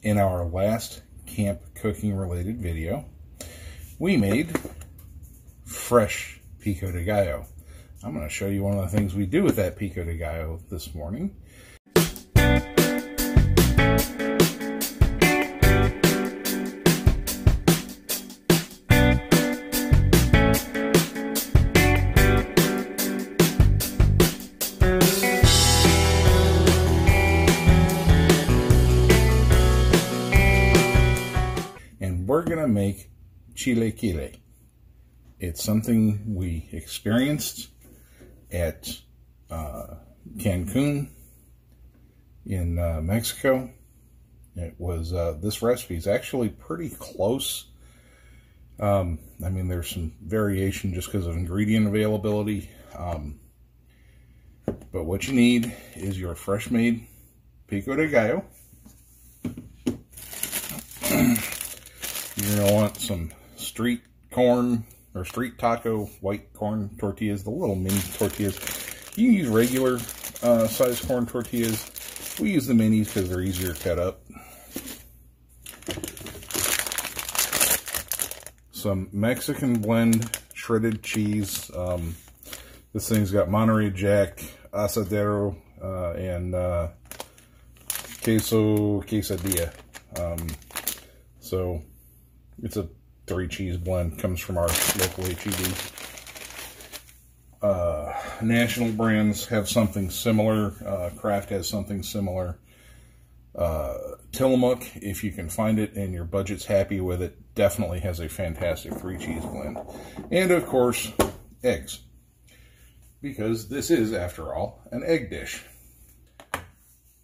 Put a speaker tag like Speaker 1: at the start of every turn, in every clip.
Speaker 1: In our last camp cooking related video, we made fresh pico de gallo. I'm going to show you one of the things we do with that pico de gallo this morning. We're going to make chilequile. It's something we experienced at Cancun in Mexico. It was, this recipe is actually pretty close. I mean, there's some variation just because of ingredient availability. But what you need is your fresh made pico de gallo. You're going to want some street corn or street taco white corn tortillas, the little mini tortillas. You can use regular size corn tortillas. We use the minis because they're easier to cut up. Some Mexican blend shredded cheese. This thing's got Monterey Jack, asadero, and queso quesadilla. So it's a 3-cheese blend, comes from our local HEB. National brands have something similar. Kraft has something similar. Tillamook, if you can find it and your budget's happy with it, definitely has a fantastic 3-cheese blend. And of course, eggs. Because this is, after all, an egg dish.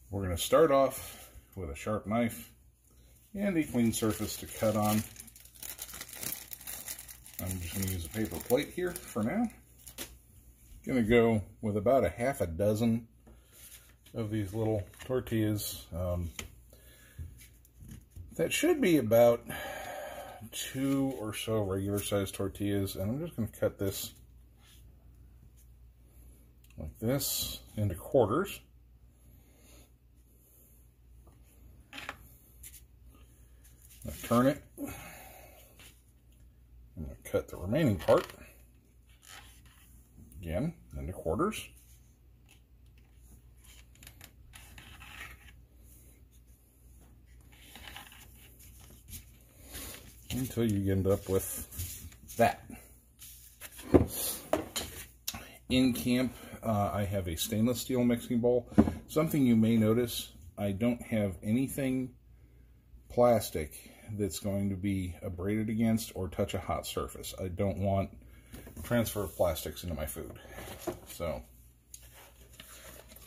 Speaker 1: We're going to start off with a sharp knife and a clean surface to cut on. I'm just going to use a paper plate here for now. Going to go with about a half a dozen of these little tortillas. That should be about 2 or so regular sized tortillas. And I'm just going to cut this like this into quarters. I'm going to turn it. I'm going to cut the remaining part, again, into quarters. Until you end up with that. In camp, I have a stainless steel mixing bowl. Something you may notice, I don't have anything plastic that's going to be abraded against or touch a hot surface. I don't want transfer of plastics into my food. So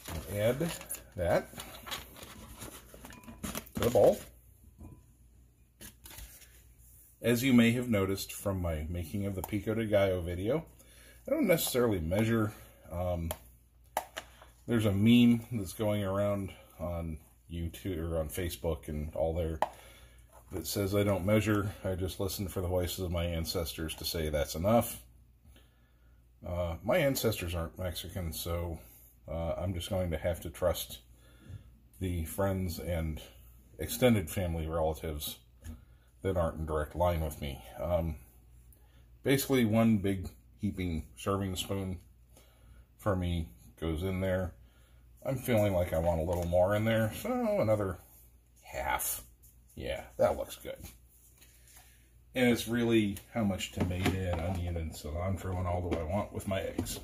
Speaker 1: I'll add that to the bowl. As you may have noticed from my making of the pico de gallo video, I don't necessarily measure. There's a meme that's going around on YouTube or on Facebook and all there that says I don't measure, I just listen for the voices of my ancestors to say that's enough. My ancestors aren't Mexican, so I'm just going to have to trust the friends and extended family relatives that aren't in direct line with me. Basically, one big heaping serving spoon for me goes in there. I'm feeling like I want a little more in there, so another half. Yeah, that looks good. And it's really how much tomato and onion and cilantro and all that I want with my eggs.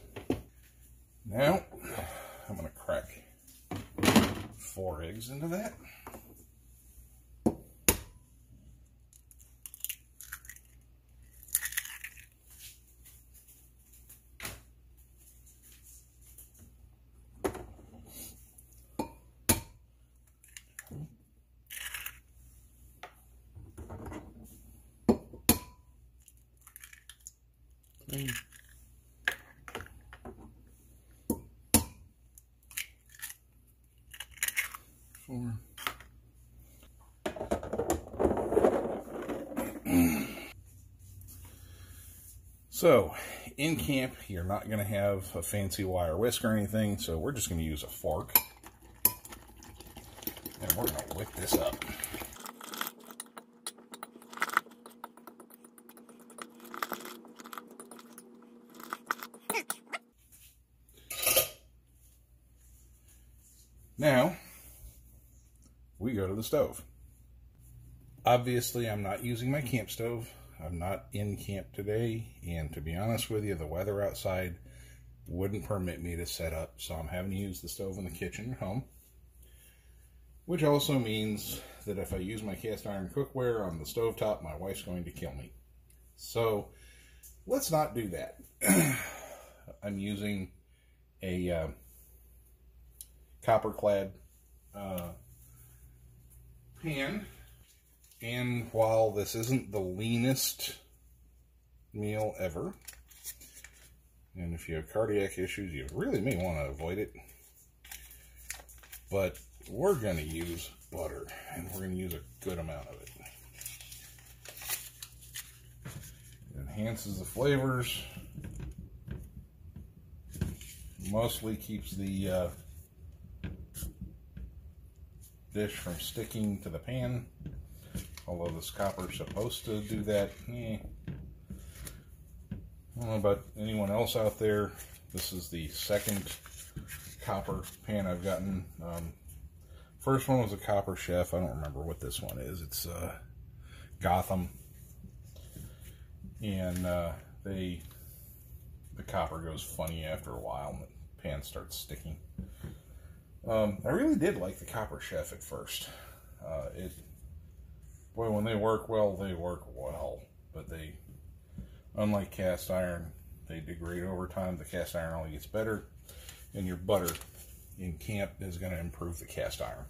Speaker 1: Now, I'm going to crack 4 eggs into that. Four. So, in camp, you're not going to have a fancy wire whisk or anything, so we're just going to use a fork. And we're going to whip this up. Now, we go to the stove. Obviously, I'm not using my camp stove. I'm not in camp today, and to be honest with you, the weather outside wouldn't permit me to set up, so I'm having to use the stove in the kitchen at home. Which also means that if I use my cast iron cookware on the stovetop, my wife's going to kill me. So, let's not do that. I'm using a copper-clad pan. And while this isn't the leanest meal ever, and if you have cardiac issues, you really may want to avoid it. But we're going to use butter, and we're going to use a good amount of it. It enhances the flavors. Mostly keeps the dish from sticking to the pan. Although this copper is supposed to do that. I don't know about anyone else out there. This is the second copper pan I've gotten. First one was a Copper Chef. I don't remember what this one is. It's Gotham. And the copper goes funny after a while and the pan starts sticking. I really did like the Copper Chef at first. Boy, when they work well, they work well. But they, unlike cast iron, they degrade over time. The cast iron only gets better. And your butter in camp is going to improve the cast iron.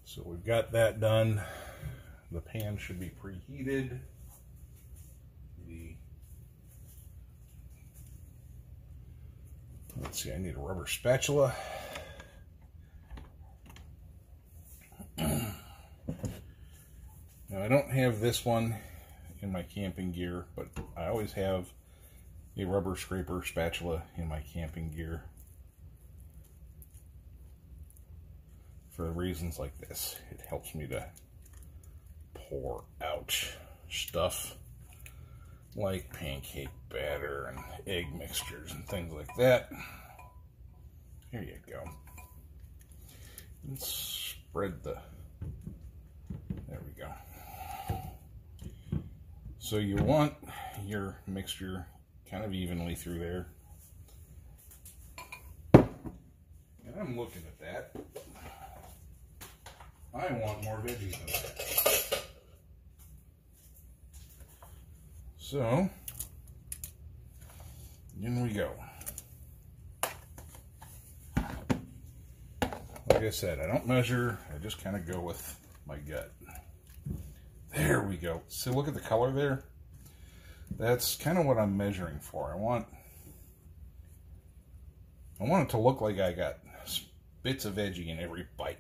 Speaker 1: So we've got that done. The pan should be preheated. Let's see, I need a rubber spatula. Now, I don't have this one in my camping gear, but I always have a rubber scraper spatula in my camping gear for reasons like this. It helps me to pour out stuff like pancake batter and egg mixtures and things like that. Here you go. Let's spread the... There we go. So you want your mixture kind of evenly through there. And I'm looking at that. I want more veggies in there. So, in we go. Like I said, I don't measure, I just kind of go with my gut. There we go. See, look at the color there? That's kind of what I'm measuring for. I want it to look like I got bits of veggie in every bite.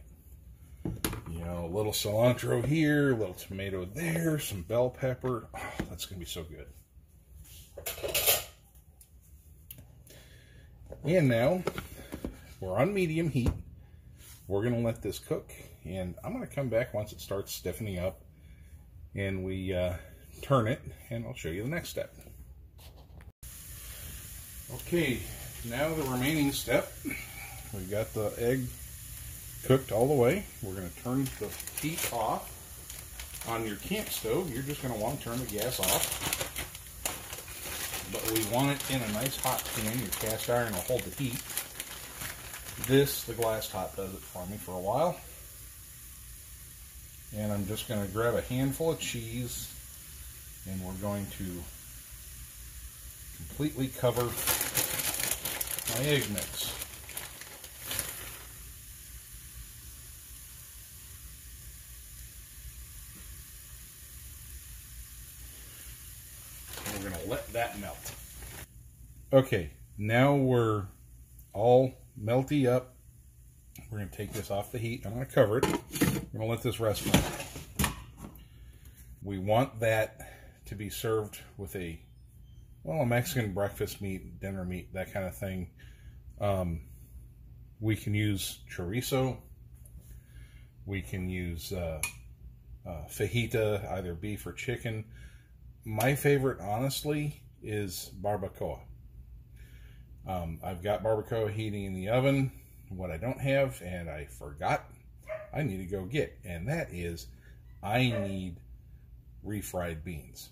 Speaker 1: You know, a little cilantro here, a little tomato there, some bell pepper. Oh, that's going to be so good. And now, we're on medium heat. We're going to let this cook. And I'm going to come back once it starts stiffening up. And we turn it, and I'll show you the next step. Okay, now the remaining step. We've got the egg cooked all the way. We're going to turn the heat off. On your camp stove, you're just going to want to turn the gas off. But we want it in a nice hot pan. Your cast iron will hold the heat. This, the glass top, does it for me for a while. And I'm just going to grab a handful of cheese, and we're going to completely cover my egg mix. And we're going to let that melt. Okay, now we're all melty up. We're going to take this off the heat. I'm going to cover it. I'm going to let this rest for a minute. We want that to be served with a Mexican breakfast meat, dinner meat, that kind of thing. We can use chorizo. We can use fajita, either beef or chicken. My favorite, honestly, is barbacoa. I've got barbacoa heating in the oven. what I don't have, and I forgot, I need to go get, and that is, I need refried beans.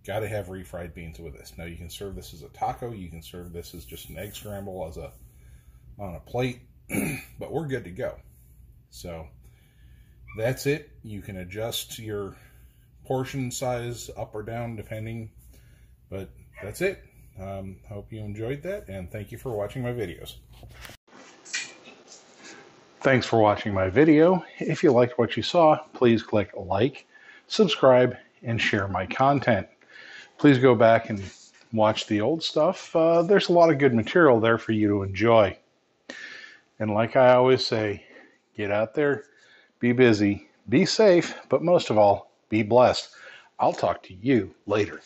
Speaker 1: Got to have refried beans with this. Now you can serve this as a taco, you can serve this as just an egg scramble on a plate, but we're good to go. So that's it. You can adjust your portion size up or down depending, but that's it. Hope you enjoyed that, and thank you for watching my videos. Thanks for watching my video. If you liked what you saw, please click like, subscribe, and share my content. Please go back and watch the old stuff. There's a lot of good material there for you to enjoy. And like I always say, get out there, be busy, be safe, but most of all, be blessed. I'll talk to you later.